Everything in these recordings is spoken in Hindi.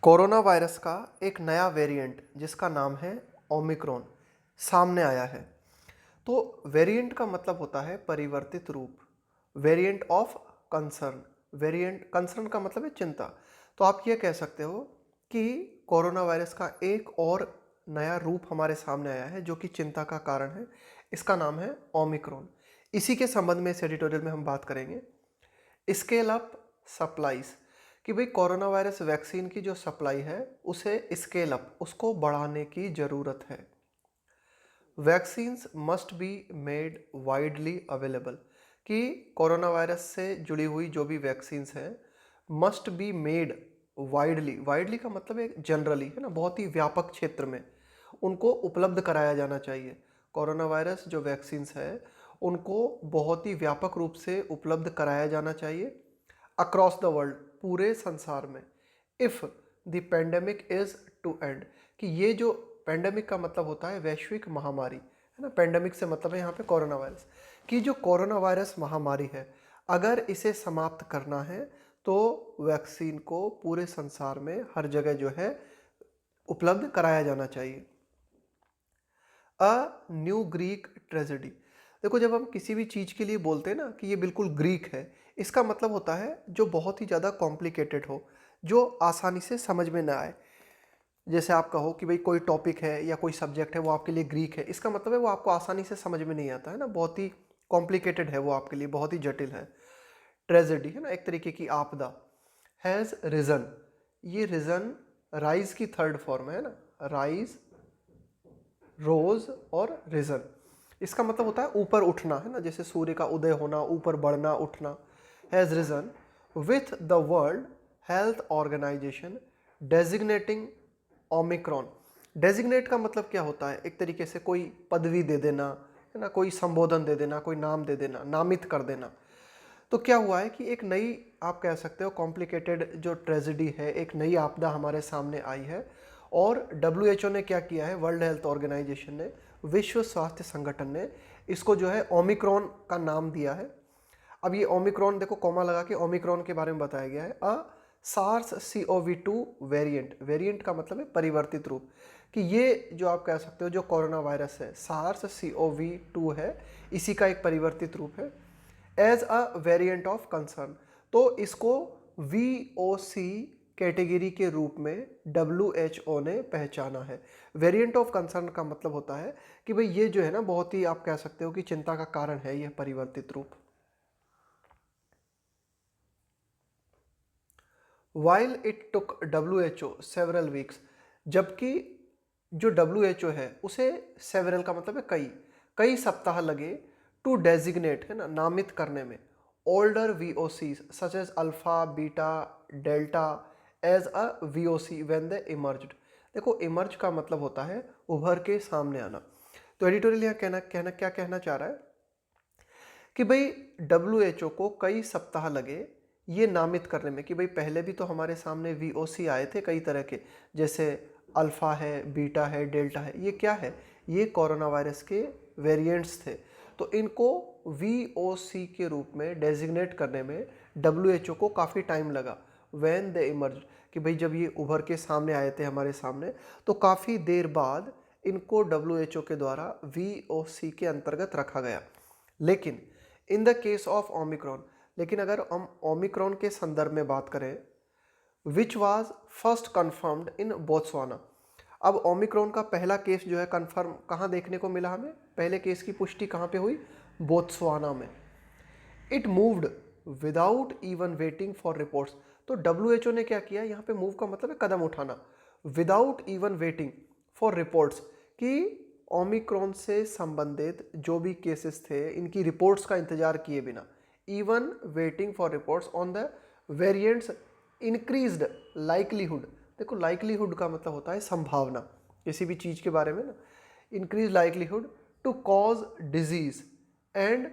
कोरोना वायरस का एक नया वेरिएंट जिसका नाम है ओमिक्रॉन सामने आया है। तो वेरिएंट का मतलब होता है परिवर्तित रूप, variant of concern. Variant concern का मतलब है चिंता। तो आप ये कह सकते हो कि कोरोना वायरस का एक और नया रूप हमारे सामने आया है जो कि चिंता का कारण है। इसका नाम है ओमिक्रॉन। इसी के संबंध में इस एडिटोरियल में हम बात करेंगे। स्केल अप सप्लाईज, कि भाई कोरोना वायरस वैक्सीन की जो सप्लाई है उसे स्केल अप, उसको बढ़ाने की ज़रूरत है। Vaccines must be made widely available, कि कोरोना वायरस से जुड़ी हुई जो भी वैक्सीन्स हैं must be made widely. Widely का मतलब एक जनरली है ना, बहुत ही व्यापक क्षेत्र में उनको उपलब्ध कराया जाना चाहिए। कोरोना वायरस जो वैक्सीन्स है उनको बहुत ही व्यापक रूप से उपलब्ध कराया जाना चाहिए अक्रॉस द वर्ल्ड, पूरे संसार में। If the pandemic is to end, कि ये जो पेंडेमिक का मतलब होता है वैश्विक महामारी है ना, पेंडेमिक से मतलब है यहाँ पे कोरोना वायरस, कि जो कोरोना वायरस महामारी है अगर इसे समाप्त करना है तो वैक्सीन को पूरे संसार में हर जगह जो है उपलब्ध कराया जाना चाहिए। अ न्यू ग्रीक ट्रेजेडी, देखो जब हम किसी भी चीज़ के लिए बोलते हैं ना कि ये बिल्कुल ग्रीक है, इसका मतलब होता है जो बहुत ही ज़्यादा कॉम्प्लिकेटेड हो, जो आसानी से समझ में ना आए। जैसे आप कहो कि भाई कोई टॉपिक है या कोई सब्जेक्ट है वो आपके लिए ग्रीक है, इसका मतलब है वो आपको आसानी से समझ में नहीं आता है ना, बहुत ही कॉम्प्लिकेटेड है वो आपके लिए, बहुत ही जटिल है। ट्रेजेडी है ना, एक तरीके की आपदा। हैज़ रिजन, ये रिजन राइज की थर्ड फॉर्म है ना, राइज, रोज और रिजन। इसका मतलब होता है ऊपर उठना है ना, जैसे सूर्य का उदय होना, ऊपर बढ़ना, उठना। Has risen with the World Health Organization designating Omicron. Designate का मतलब क्या होता है, एक तरीके से कोई पदवी दे देना है ना, कोई संबोधन दे देना, कोई नाम दे देना, नामित कर देना। तो क्या हुआ है कि एक नई, आप कह सकते हो कॉम्प्लिकेटेड जो ट्रेजेडी है, एक नई आपदा हमारे सामने आई है। और डब्ल्यूएचओ ने क्या किया है, वर्ल्ड हेल्थ ऑर्गेनाइजेशन ने, विश्व स्वास्थ्य संगठन ने इसको जो है ओमिक्रॉन का नाम दिया है। अब ये ओमिक्रॉन देखो कॉमा लगा के ओमिक्रॉन के बारे में बताया गया है। सार्स CoV-2 वेरिएंट, वेरिएंट का मतलब है परिवर्तित रूप, कि ये जो आप कह सकते हो जो कोरोना वायरस है सार्स CoV-2 है, इसी का एक परिवर्तित रूप है। As a variant of concern, तो इसको VOC कैटेगरी के रूप में WHO ने पहचाना है। वेरिएंट ऑफ कंसर्न का मतलब होता है कि भाई ये जो है ना बहुत ही, आप कह सकते हो कि चिंता का कारण है यह परिवर्तित रूप। While it took WHO several weeks, जबकि जो WHO है उसे सेवरल का मतलब है कई, कई सप्ताह लगे टू डेजिग्नेट है ना, नामित करने में older VOCs such as alpha, beta, delta as a VOC when they emerged. देखो इमर्ज का मतलब होता है उभर के सामने आना। तो एडिटोरियल यहाँ कहना कहना क्या कहना चाह रहा है कि भाई WHO को कई सप्ताह लगे ये नामित करने में कि भाई पहले भी तो हमारे सामने VOC आए थे कई तरह के, जैसे अल्फ़ा है, बीटा है, डेल्टा है। ये क्या है, ये कोरोना वायरस के वेरिएंट्स थे। तो इनको VOC के रूप में डेजिग्नेट करने में WHO को काफ़ी टाइम लगा। व्हेन दे इमर्ज, कि भाई जब ये उभर के सामने आए थे हमारे सामने, तो काफ़ी देर बाद इनको WHO के द्वारा VOC के अंतर्गत रखा गया। लेकिन in the case of Omicron, लेकिन अगर हम ओमिक्रॉन के संदर्भ में बात करें, which was first confirmed in Botswana. अब ओमिक्रॉन का पहला केस जो है कन्फर्म कहाँ देखने को मिला हमें, पहले केस की पुष्टि कहाँ पे हुई, बोत्सवाना में। It moved without even waiting for reports, तो WHO ने क्या किया, यहाँ पे मूव का मतलब है कदम उठाना, without even waiting for reports, कि ओमिक्रॉन से संबंधित जो भी केसेस थे इनकी रिपोर्ट्स का इंतजार किए बिना, even waiting for reports on the variants increased likelihood. देखो लाइकलीहुड का मतलब होता है संभावना किसी भी चीज़ के बारे में ना, increase likelihood to cause disease and,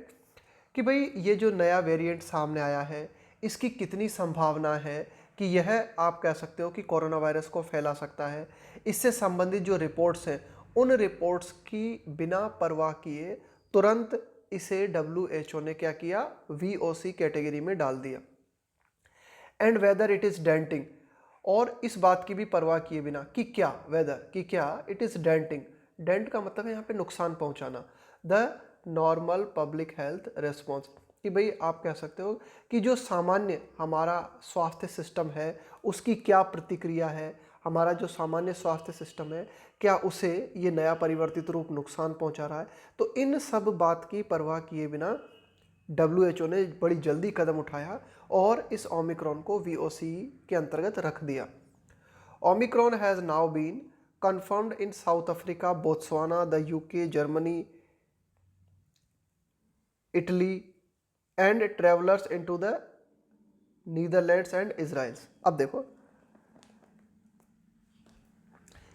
कि भाई ये जो नया वेरिएंट सामने आया है इसकी कितनी संभावना है कि यह, आप कह सकते हो कि कोरोना वायरस को फैला सकता है। इससे संबंधित जो रिपोर्ट्स हैं उन रिपोर्ट्स की बिना परवाह किए तुरंत इसे WHO ने क्या किया, VOC कैटेगरी में डाल दिया। And whether it is denting, और इस बात की भी परवाह किए बिना कि क्या, वेदर कि क्या इट इज़ डेंटिंग, डेंट का मतलब है यहाँ पे नुकसान पहुँचाना, the normal public health response, कि भाई आप कह सकते हो कि जो सामान्य हमारा स्वास्थ्य सिस्टम है उसकी क्या प्रतिक्रिया है, हमारा जो सामान्य स्वास्थ्य सिस्टम है क्या उसे ये नया परिवर्तित रूप नुकसान पहुंचा रहा है। तो इन सब बात की परवाह किए बिना WHO ने बड़ी जल्दी कदम उठाया और इस ओमिक्रॉन को VOC के अंतर्गत रख दिया। Omicron has now been confirmed in South Africa, Botswana, the UK, Germany, Italy and travelers into the Netherlands and Israel। अब देखो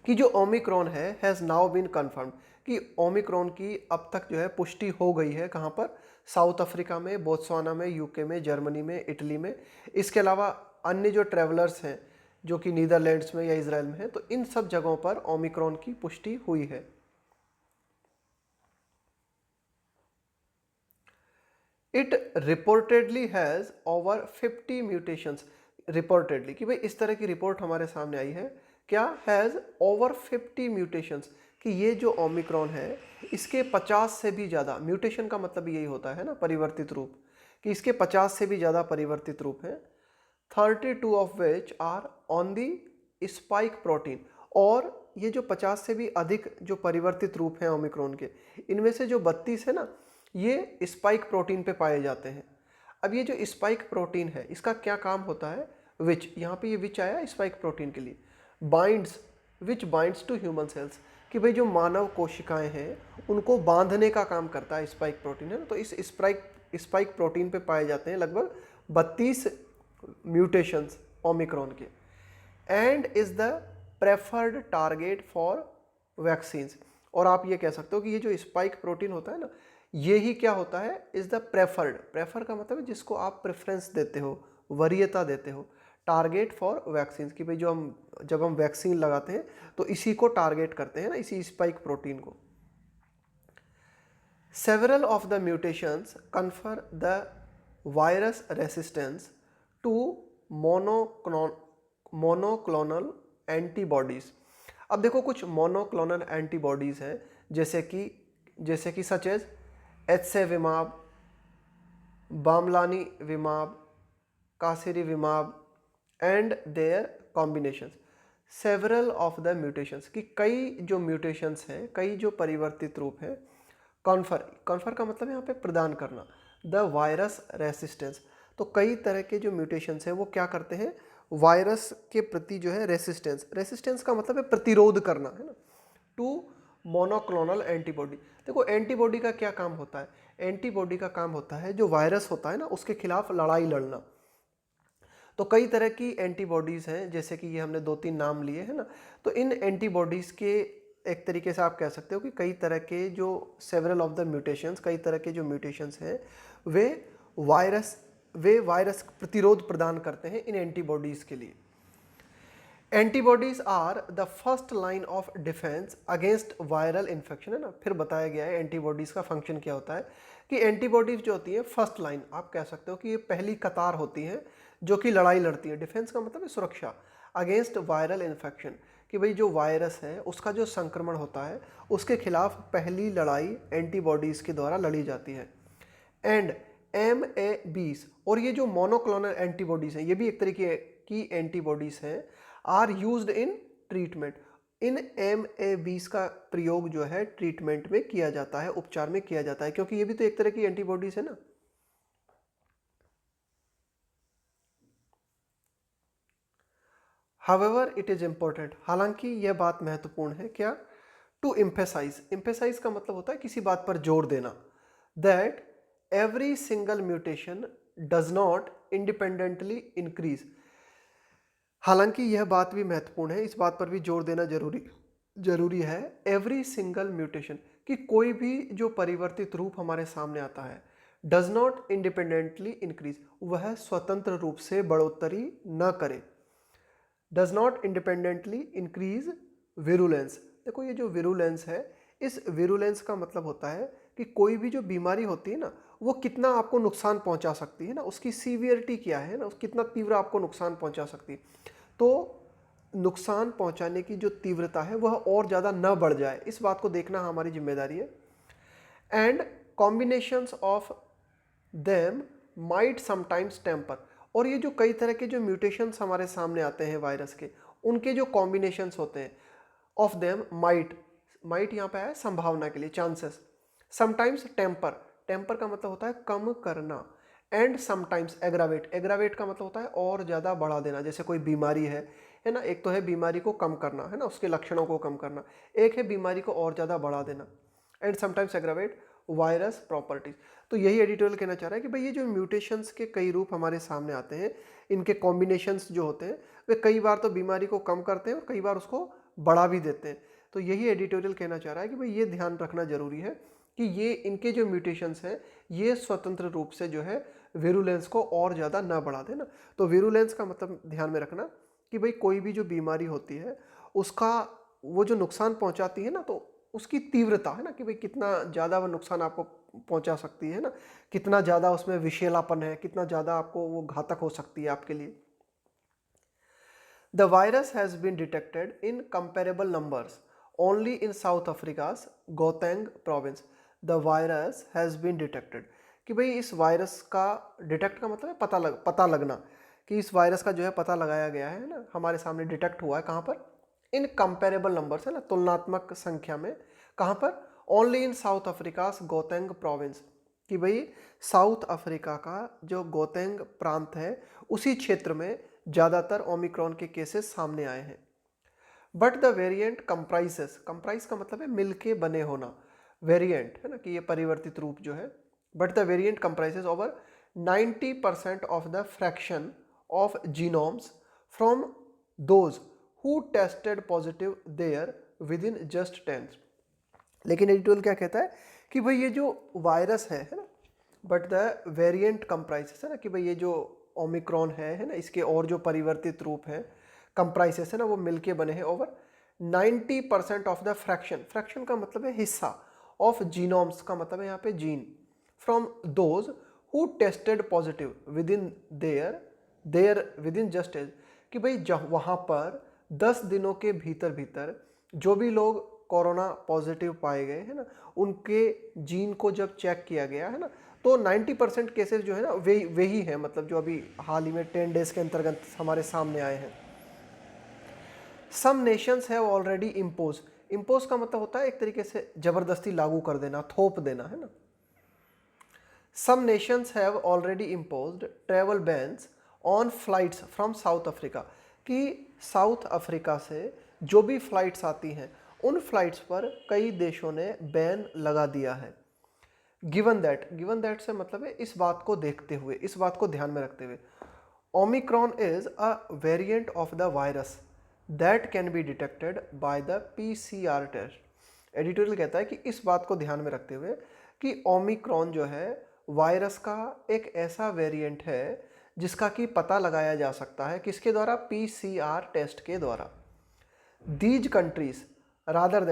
कि जो ओमिक्रॉन है हैज़ नाउ बीन कन्फर्म्ड, कि ओमिक्रॉन की अब तक जो है पुष्टि हो गई है। कहाँ पर? साउथ अफ्रीका में, बोत्सवाना में, यूके में, जर्मनी में, इटली में। इसके अलावा अन्य जो ट्रैवलर्स हैं जो कि नीदरलैंड्स में या इजराइल में है, तो इन सब जगहों पर ओमिक्रॉन की पुष्टि हुई है। It reportedly has over 50 mutations, reportedly कि भाई इस तरह की रिपोर्ट हमारे सामने आई है, क्या हैज़ ओवर 50 म्यूटेशंस, कि ये जो ओमिक्रॉन है इसके 50 से भी ज़्यादा, म्यूटेशन का मतलब यही होता है ना परिवर्तित रूप, कि इसके 50 से भी ज़्यादा परिवर्तित रूप हैं। 32 of which are on the spike protein, और ये जो 50 से भी अधिक जो परिवर्तित रूप हैं ओमिक्रॉन के, इनमें से जो 32 है ना ये स्पाइक प्रोटीन पे पाए जाते हैं। अब ये जो स्पाइक प्रोटीन है इसका क्या काम होता है? विच, यहाँ पे ये विच आया स्पाइक प्रोटीन के लिए। Binds, which binds to human cells, कि भाई जो मानव कोशिकाएं हैं उनको बांधने का काम करता है स्पाइक प्रोटीन, है ना। तो इस स्पाइक प्रोटीन पे पाए जाते हैं लगभग 32 म्यूटेशंस ओमिक्रॉन के, and is the preferred target for vaccines. और आप ये कह सकते हो कि ये जो स्पाइक प्रोटीन होता है ना, ये ही क्या होता है? इज द प्रेफर्ड, प्रेफर का मतलब है जिसको आप प्रेफरेंस देते हो, वरीयता देते हो, टारगेट फॉर वैक्सीन, कि भाई जो हम जब हम वैक्सीन लगाते हैं तो इसी को टारगेट करते हैं ना, इसी स्पाइक प्रोटीन को। Several of the mutations confer the virus resistance to monoclonal antibodies. अब देखो कुछ मोनोक्लोनल एंटीबॉडीज हैं जैसे कि such as etesevimab, bamlanivimab, casirivimab and their combinations. Several of the mutations, कि कई जो म्यूटेशंस हैं, कई जो परिवर्तित रूप हैं। कॉन्फर का मतलब यहाँ पे प्रदान करना, द वायरस रेसिस्टेंस, तो कई तरह के जो म्यूटेशंस हैं वो क्या करते हैं? वायरस के प्रति जो है रेसिस्टेंस का मतलब है प्रतिरोध करना, है ना, टू मोनोक्लोनल एंटीबॉडी। देखो एंटीबॉडी का क्या काम होता है? एंटीबॉडी का काम होता है जो वायरस होता है ना उसके खिलाफ लड़ाई लड़ना। तो कई तरह की एंटीबॉडीज़ हैं, जैसे कि ये हमने 2-3 नाम लिए हैं ना, तो इन एंटीबॉडीज़ के एक तरीके से आप कह सकते हो कि कई तरह के जो सेवरल ऑफ द म्यूटेशंस, कई तरह के जो म्यूटेशंस हैं वे वायरस प्रतिरोध प्रदान करते हैं इन एंटीबॉडीज़ के लिए। Antibodies are the first line of defence against viral infection, है ना। फिर बताया गया है एंटीबॉडीज़ का फंक्शन क्या होता है, कि एंटीबॉडीज़ जो होती है फर्स्ट लाइन, आप कह सकते हो कि ये पहली कतार होती हैं जो कि लड़ाई लड़ती है। डिफेंस का मतलब है सुरक्षा, अगेंस्ट वायरल इन्फेक्शन, कि भाई जो वायरस है उसका जो संक्रमण होता है उसके खिलाफ पहली लड़ाई एंटीबॉडीज़ के द्वारा लड़ी जाती है। एंड MABs, और ये जो मोनोक्लोनल एंटीबॉडीज़ हैं ये भी एक तरीके की एंटीबॉडीज़ हैं, आर यूज्ड इन ट्रीटमेंट। इन MABs का प्रयोग जो है ट्रीटमेंट में किया जाता है, उपचार में किया जाता है, क्योंकि ये भी तो एक तरह की एंटीबॉडीज़ है ना। हावेवर इट इज़ इम्पोर्टेंट, हालांकि यह बात महत्वपूर्ण है, क्या? टू एम्फेसाइज का मतलब होता है किसी बात पर जोर देना, that every single mutation does not independently increase. हालांकि यह बात भी महत्वपूर्ण है, इस बात पर भी जोर देना जरूरी है। एवरी सिंगल म्यूटेशन, कि कोई भी जो परिवर्तित रूप हमारे सामने आता है, डज नॉट इंडिपेंडेंटली इंक्रीज, वह स्वतंत्र रूप से बढ़ोतरी न करे। Does not independently increase virulence. देखो ये जो विरुलेंस है, इस विरुलेंस का मतलब होता है कि कोई भी जो बीमारी होती है ना वो कितना आपको नुकसान पहुंचा सकती है ना, उसकी सीवियरिटी क्या है ना, कितना तीव्र आपको नुकसान पहुंचा सकती है। तो नुकसान पहुंचाने की जो तीव्रता है वह और ज़्यादा न बढ़ जाए, इस बात को देखना हमारी जिम्मेदारी है। And combinations of them might sometimes temper, और ये जो कई तरह के जो म्यूटेशंस हमारे सामने आते हैं वायरस के, उनके जो कॉम्बिनेशंस होते हैं, ऑफ देम माइट, माइट यहाँ पे है संभावना के लिए, चांसेस, समटाइम्स टेम्पर, टेम्पर का मतलब होता है कम करना, एंड समटाइम्स एग्रावेट, एग्रावेट का मतलब होता है और ज़्यादा बढ़ा देना। जैसे कोई बीमारी है ना, एक तो है बीमारी को कम करना, है ना, उसके लक्षणों को कम करना, एक है बीमारी को और ज़्यादा बढ़ा देना, and sometimes aggravate virus properties. तो यही एडिटोरियल कहना चाह रहा है कि भाई ये जो म्यूटेशंस के कई रूप हमारे सामने आते हैं, इनके कॉम्बिनेशंस जो होते हैं वे कई बार तो बीमारी को कम करते हैं और कई बार उसको बढ़ा भी देते हैं। तो यही एडिटोरियल कहना चाह रहा है कि भाई ये ध्यान रखना जरूरी है कि ये इनके जो म्यूटेशंस हैं ये स्वतंत्र रूप से जो है विरुलेंस को और ज़्यादा ना बढ़ा देना। तो विरुलेंस का मतलब ध्यान में रखना कि भाई कोई भी जो बीमारी होती है उसका वो जो नुकसान पहुंचाती है ना, तो उसकी तीव्रता है ना, कि भाई कितना ज़्यादा वो नुकसान आपको पहुंचा सकती है ना, कितना ज़्यादा उसमें विषैलापन है, कितना ज़्यादा आपको वो घातक हो सकती है आपके लिए। The virus has been detected in comparable numbers only in South Africa's Gauteng province. The virus has been detected, कि भाई इस वायरस का, डिटेक्ट का मतलब है पता लगना, कि इस वायरस का जो है पता लगाया गया है ना, हमारे सामने डिटेक्ट हुआ है, कहाँ पर, इन कंपेरेबल नंबर्स, है ना, तुलनात्मक संख्या में, कहाँ पर, only in South Africa's Gauteng province, कि भाई साउथ अफ्रीका का जो गौतेंग प्रांत है उसी क्षेत्र में ज़्यादातर ओमिक्रॉन के केसेस सामने आए हैं। But the variant comprises, comprise का मतलब है मिलके बने होना, वेरिएंट है ना, कि ये परिवर्तित रूप जो है, but the variant comprises over 90% of the fraction of genomes from those who tested positive there within just 10। लेकिन एडिटोरियल क्या कहता है कि भाई ये जो वायरस है ना, बट द वेरिएंट कंप्राइजेस, है ना, कि भाई ये जो ओमिक्रॉन है ना, इसके और जो परिवर्तित रूप हैं कंप्राइजेस है ना, वो मिलके बने हैं over 90% of the fraction, fraction का मतलब है हिस्सा, ऑफ जीनोम्स का मतलब है यहाँ पे gene, from those who tested positive within there within just age, कि भाई वहाँ पर 10 दिनों के भीतर भीतर जो भी लोग कोरोना पॉजिटिव पाए गए हैं ना, उनके जीन को जब चेक किया गया है ना, तो 90% केसेस जो है ना वही है, मतलब जो अभी हाल ही में 10 डेज के अंतर्गत हमारे सामने आए हैं। Some nations have already impose, impose का मतलब होता है एक तरीके से जबरदस्ती लागू कर देना, थोप देना, है ना। Some nations have already imposed travel bans on flights from South Africa, कि साउथ अफ्रीका से जो भी फ्लाइट्स आती हैं उन फ्लाइट्स पर कई देशों ने बैन लगा दिया है। गिवन दैट से मतलब है इस बात को देखते हुए, इस बात को ध्यान में रखते हुए, Omicron is a variant of the virus that can be detected by the PCR test. Editorial कहता है कि इस बात को ध्यान में रखते हुए कि ओमिक्रॉन जो है वायरस का एक ऐसा वेरिएंट है जिसका कि पता लगाया जा सकता है किसके द्वारा, PCR टेस्ट के द्वारा। दीज कंट्रीज रादर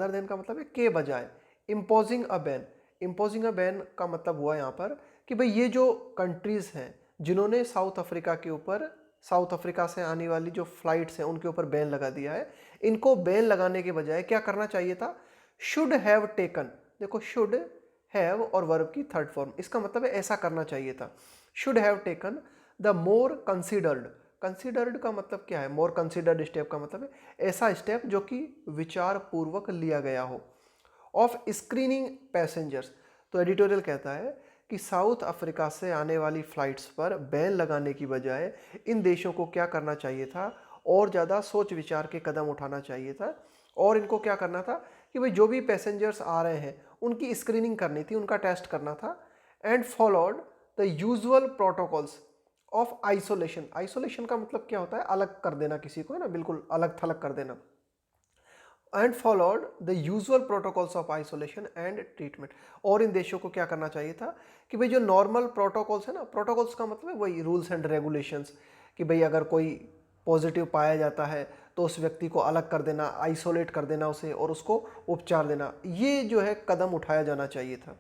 देन का मतलब है के बजाय, imposing a ban, imposing a ban का मतलब हुआ यहाँ पर कि भाई ये जो कंट्रीज हैं जिन्होंने साउथ अफ्रीका के ऊपर, साउथ अफ्रीका से आने वाली जो फ्लाइट्स हैं उनके ऊपर बैन लगा दिया है, इनको बैन लगाने के बजाय क्या करना चाहिए था, शुड हैव टेकन, देखो शुड हैव और वर्ब की थर्ड फॉर्म, इसका मतलब है ऐसा करना चाहिए था, should have taken the more considered, considered का मतलब क्या है, मोर कंसिडर्ड स्टेप का मतलब है ऐसा स्टेप जो कि विचार पूर्वक लिया गया हो, ऑफ स्क्रीनिंग पैसेंजर्स। तो एडिटोरियल कहता है कि साउथ अफ्रीका से आने वाली फ्लाइट्स पर बैन लगाने की बजाय इन देशों को क्या करना चाहिए था, और ज़्यादा सोच विचार के कदम उठाना चाहिए था, और इनको क्या करना था कि भाई जो भी पैसेंजर्स आ रहे हैं उनकी स्क्रीनिंग करनी थी, उनका टेस्ट करना था, and followed the usual protocols of isolation. Isolation का मतलब क्या होता है, अलग कर देना किसी को, है ना, बिल्कुल अलग थलग कर देना, and followed the usual protocols of isolation and treatment. और इन देशों को क्या करना चाहिए था कि भाई जो नॉर्मल प्रोटोकॉल्स है ना, प्रोटोकॉल्स का मतलब है वही रूल्स एंड रेगुलेशंस, कि भाई अगर कोई पॉजिटिव पाया जाता है तो उस व्यक्ति को अलग कर देना, आइसोलेट कर देना उसे, और उसको उपचार देना, ये जो है कदम उठाया जाना चाहिए था।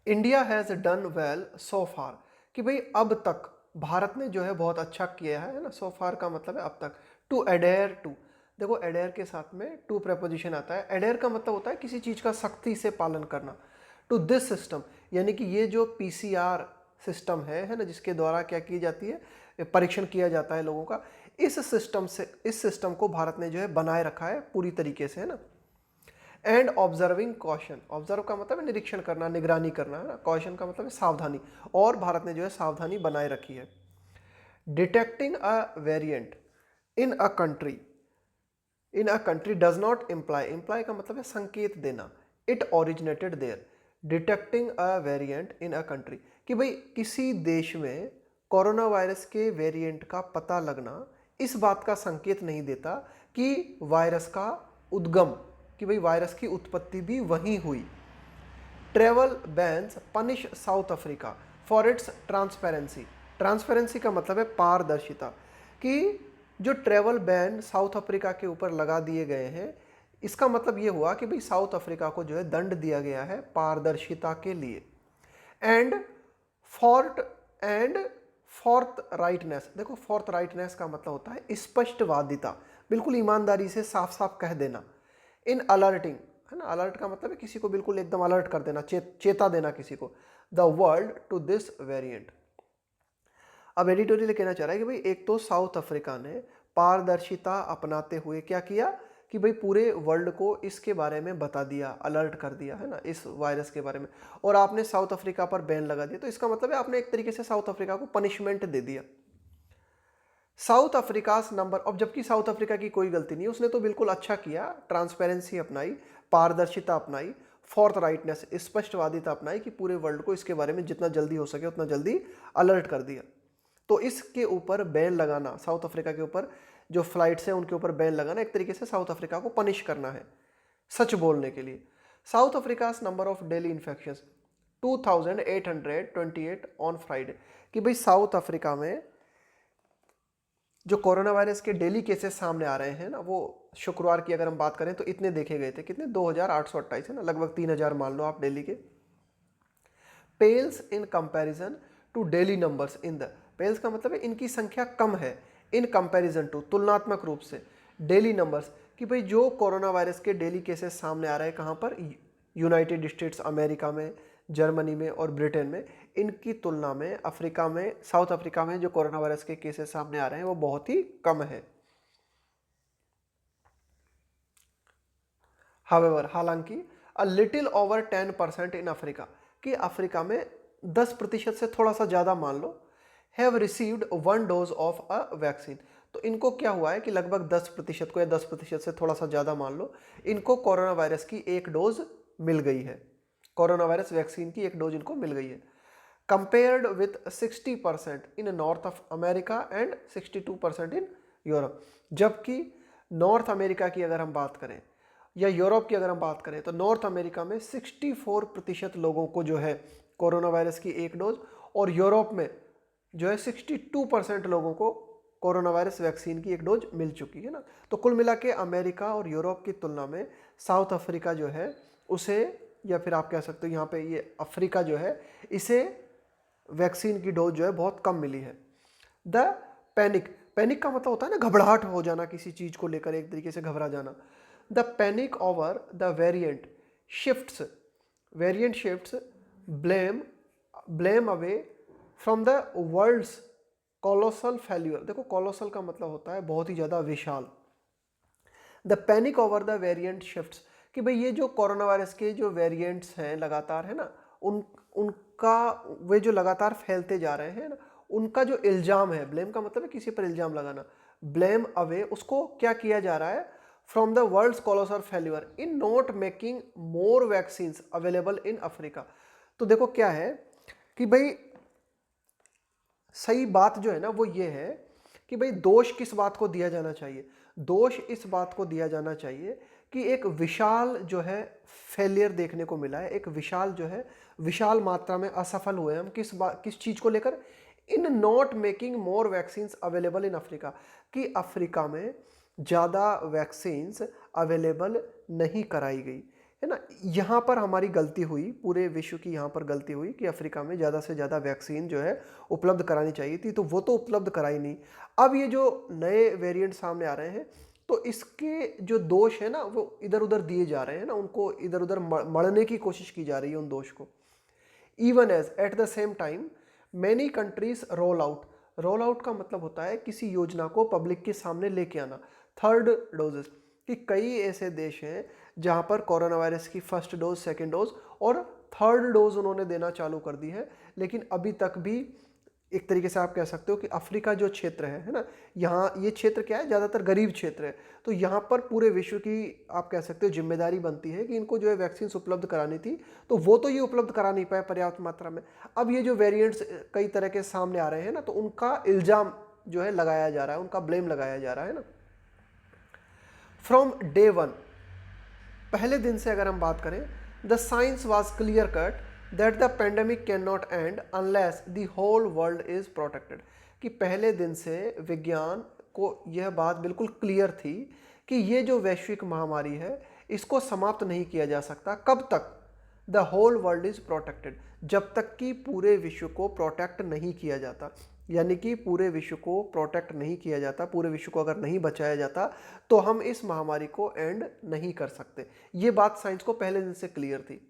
India has done well so far, कि भाई अब तक भारत ने जो है बहुत अच्छा किया है ना, सो फार का मतलब है अब तक। टू एडेयर टू, देखो एडेयर के साथ में टू प्रेपोजिशन आता है। एडेयर का मतलब होता है किसी चीज़ का सख्ती से पालन करना। टू दिस सिस्टम, यानी कि ये जो पीसीआर सिस्टम है ना, जिसके द्वारा क्या की जाती है, परीक्षण किया जाता है लोगों का, इस सिस्टम को भारत ने जो है बनाए रखा है पूरी तरीके से, है ना। एंड ऑब्जर्विंग कॉशन, ऑब्जर्व का मतलब है निरीक्षण करना, निगरानी करना, है ना। कॉशन का मतलब है सावधानी, और भारत ने जो है सावधानी बनाए रखी है। Detecting a variant in a country does not imply, imply का मतलब है संकेत देना। It originated there, detecting a variant in a country, कि भाई किसी देश में कोरोना वायरस के वेरिएंट का पता लगना इस बात का संकेत नहीं देता कि वायरस का उद्गम, कि भाई वायरस की उत्पत्ति भी वहीं हुई। Travel bans punish south Africa for its transparency, transparency का मतलब है पारदर्शिता, कि जो ट्रेवल बैन साउथ अफ्रीका के ऊपर लगा दिए गए हैं, इसका मतलब ये हुआ कि भाई साउथ अफ्रीका को जो है दंड दिया गया है पारदर्शिता के लिए। And fort and fourth rightness, देखो फोर्थ राइटनेस का मतलब होता है स्पष्टवादिता, बिल्कुल ईमानदारी से साफ साफ कह देना। इन अलर्टिंग, है ना, अलर्ट का मतलब है किसी को बिल्कुल एकदम अलर्ट कर देना, चेता देना किसी को। The world to this variant, अब एडिटोरियल कहना चाह रहा है कि भाई एक तो साउथ अफ्रीका ने पारदर्शिता अपनाते हुए क्या किया कि भाई पूरे वर्ल्ड को इसके बारे में बता दिया, अलर्ट कर दिया, है ना, इस वायरस के बारे में। और आपने साउथ अफ्रीका पर बैन लगा दिया, तो इसका मतलब है आपने एक तरीके से साउथ अफ्रीका को पनिशमेंट दे दिया। साउथ अफ्रीका नंबर, अब जबकि साउथ अफ्रीका की कोई गलती नहीं, उसने तो बिल्कुल अच्छा किया, ट्रांसपेरेंसी अपनाई, पारदर्शिता अपनाई, फोर्थ राइटनेस स्पष्टवादिता अपनाई, कि पूरे वर्ल्ड को इसके बारे में जितना जल्दी हो सके उतना जल्दी अलर्ट कर दिया। तो इसके ऊपर बैन लगाना, साउथ अफ्रीका के ऊपर जो फ्लाइट्स हैं उनके ऊपर बैन लगाना, एक तरीके से साउथ अफ्रीका को पनिश करना है सच बोलने के लिए। South Africa number of daily infections 2828 on Friday, कि भाई साउथ अफ्रीका में जो कोरोना वायरस के डेली केसेस सामने आ रहे हैं ना, वो शुक्रवार की अगर हम बात करें तो इतने देखे गए थे, कितने, 2828, है ना, लगभग 3000 मान लो आप डेली के। Pales in comparison to daily numbers in the, pales का मतलब है इनकी संख्या कम है, इन कंपैरिजन टू, तुलनात्मक रूप से, डेली नंबर्स, कि भाई जो कोरोना वायरस के डेली केसेस सामने आ रहे हैं कहाँ पर, यूनाइटेड स्टेट्स अमेरिका में, जर्मनी में और ब्रिटेन में, इनकी तुलना में अफ्रीका में, साउथ अफ्रीका में जो कोरोना वायरस के केसेस सामने आ रहे हैं वो बहुत ही कम है। हावेवर, हालांकि a little over 10% in Africa, कि अफ्रीका में 10% से थोड़ा सा ज़्यादा मान लो, have received 1 dose of a vaccine, तो इनको क्या हुआ है कि लगभग 10% को, या 10% से थोड़ा सा ज़्यादा मान लो, इनको कोरोना वायरस की एक डोज मिल गई है, कोरोना वायरस वैक्सीन की एक डोज इनको मिल गई है। Compared with 60% in north of America and 62% in Europe, जबकि नॉर्थ अमेरिका की अगर हम बात करें या यूरोप की अगर हम बात करें, तो नॉर्थ अमेरिका में 64% लोगों को जो है कोरोना वायरस की एक डोज, और यूरोप में जो है 62% लोगों को कोरोना वायरस वैक्सीन की एक डोज मिल चुकी है ना। तो कुल मिला के अमेरिका और यूरोप की तुलना में साउथ अफ्रीका जो है उसे, या फिर आप कह सकते हो यहाँ पे ये अफ्रीका जो है, इसे वैक्सीन की डोज जो है बहुत कम मिली है। द पैनिक, पैनिक का मतलब होता है ना घबराहट हो जाना, किसी चीज को लेकर एक तरीके से घबरा जाना। The panic over the variant shifts blame away from the world's colossal failure, देखो कोलोसल का मतलब होता है बहुत ही ज्यादा विशाल। The panic over the variant shifts, कि भाई ये जो कोरोना वायरस के जो वेरिएंट्स हैं लगातार, है ना, उनका वे जो लगातार फैलते जा रहे हैं ना, उनका जो इल्जाम है, ब्लेम का मतलब है किसी पर इल्जाम लगाना, ब्लेम अवे, उसको क्या किया जा रहा है, from the world's colossal failure in not making more vaccine available in Africa. तो देखो क्या है कि भाई सही बात जो है ना वो ये है कि भाई दोष किस बात को दिया जाना चाहिए, दोष इस बात को दिया जाना चाहिए कि एक विशाल जो है फेलियर देखने को मिला है, एक विशाल जो है विशाल मात्रा में असफल हुए हम किस चीज को लेकर, इन not making more vaccines available in Africa, कि अफ्रीका में ज़्यादा वैक्सीन्स अवेलेबल नहीं कराई गई, है ना। यहाँ पर हमारी गलती हुई, पूरे विश्व की यहाँ पर गलती हुई कि अफ्रीका में ज़्यादा से ज़्यादा वैक्सीन जो है उपलब्ध करानी चाहिए थी, तो वो तो उपलब्ध कराई नहीं। अब ये जो नए वेरिएंट सामने आ रहे हैं, तो इसके जो दोष है ना वो इधर उधर दिए जा रहे हैं ना, उनको इधर उधर मढ़ने की कोशिश की जा रही है उन दोष को। Even as at the same time many countries roll out का मतलब होता है किसी योजना को पब्लिक के सामने लेके आना। थर्ड डोजेस, कि कई ऐसे देश हैं जहां पर कोरोना वायरस की फर्स्ट डोज, सेकेंड डोज और थर्ड डोज उन्होंने देना चालू कर दी है, लेकिन अभी तक भी एक तरीके से आप कह सकते हो कि अफ्रीका जो क्षेत्र है ना, यहाँ ये क्षेत्र क्या है, ज़्यादातर गरीब क्षेत्र है। तो यहाँ पर पूरे विश्व की आप कह सकते हो जिम्मेदारी बनती है कि इनको जो है वैक्सीन उपलब्ध करानी थी, तो वो तो ये उपलब्ध करा नहीं पाए पर्याप्त मात्रा में। अब ये जो वेरिएंट्स कई तरह के सामने आ रहे हैं ना, तो उनका इल्ज़ाम जो है लगाया जा रहा है, उनका ब्लेम लगाया जा रहा है ना। फ्रॉम डे वन, पहले दिन से अगर हम बात करें, the science was clear cut that the pandemic can not end unless the whole world is protected. कि पहले दिन से विज्ञान को यह बात बिल्कुल क्लियर थी कि ये जो वैश्विक महामारी है इसको समाप्त नहीं किया जा सकता। कब तक? The whole world is protected, जब तक कि पूरे विश्व को प्रोटेक्ट नहीं किया जाता। यानी कि पूरे विश्व को प्रोटेक्ट नहीं किया जाता, पूरे विश्व को अगर नहीं बचाया जाता तो हम इस महामारी को एंड नहीं कर सकते। ये बात साइंस को पहले दिन से क्लियर थी।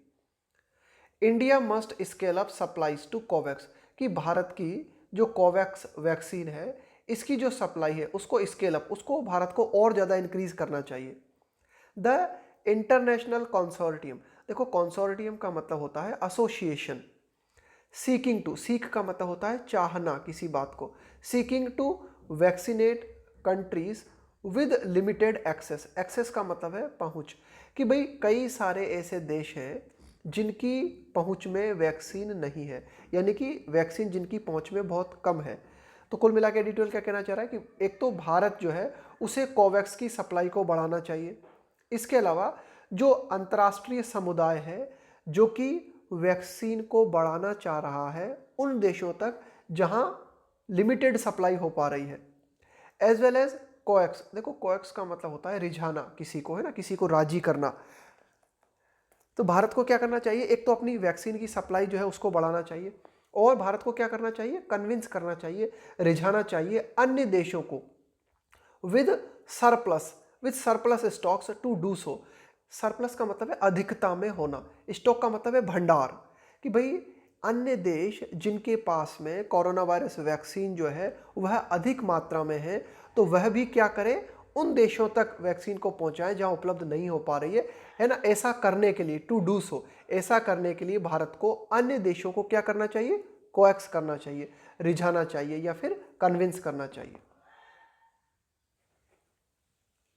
India must scale up supplies to COVAX, कि भारत की जो कोवैक्स वैक्सीन है इसकी जो सप्लाई है उसको स्केल अप, उसको भारत को और ज़्यादा इंक्रीज करना चाहिए। द इंटरनेशनल कंसोर्टियम, देखो कंसोर्टियम का मतलब होता है एसोसिएशन। सीकिंग टू, सीक का मतलब होता है चाहना किसी बात को। Seeking to vaccinate countries with limited access, access का मतलब है पहुंच, कि भाई कई सारे ऐसे देश हैं जिनकी पहुंच में वैक्सीन नहीं है, यानी कि वैक्सीन जिनकी पहुंच में बहुत कम है। तो कुल मिला के डिटेल क्या कहना चाह रहा है कि एक तो भारत जो है उसे कोवैक्स की सप्लाई को बढ़ाना चाहिए। इसके अलावा जो अंतर्राष्ट्रीय समुदाय है जो कि वैक्सीन को बढ़ाना चाह रहा है उन देशों तक जहां लिमिटेड सप्लाई हो पा रही है, एज वेल एज कोएक्स। देखो कोएक्स का मतलब होता है रिझाना किसी को, है ना, किसी को राजी करना। तो भारत को क्या करना चाहिए? एक तो अपनी वैक्सीन की सप्लाई जो है उसको बढ़ाना चाहिए, और भारत को क्या करना चाहिए? कन्विंस करना चाहिए, रिझाना चाहिए अन्य देशों को with surplus stocks to do so. Surplus का मतलब है अधिकता में होना, स्टॉक का मतलब है भंडार, कि भाई अन्य देश जिनके पास में कोरोना वायरस वैक्सीन जो है वह अधिक मात्रा में है, तो वह भी क्या करे, उन देशों तक वैक्सीन को पहुंचाएं जहां उपलब्ध नहीं हो पा रही है ना। ऐसा करने के लिए, टू डू सो, ऐसा करने के लिए भारत को अन्य देशों को क्या करना चाहिए? कोएक्स करना चाहिए, रिझाना चाहिए या फिर कन्विंस करना चाहिए।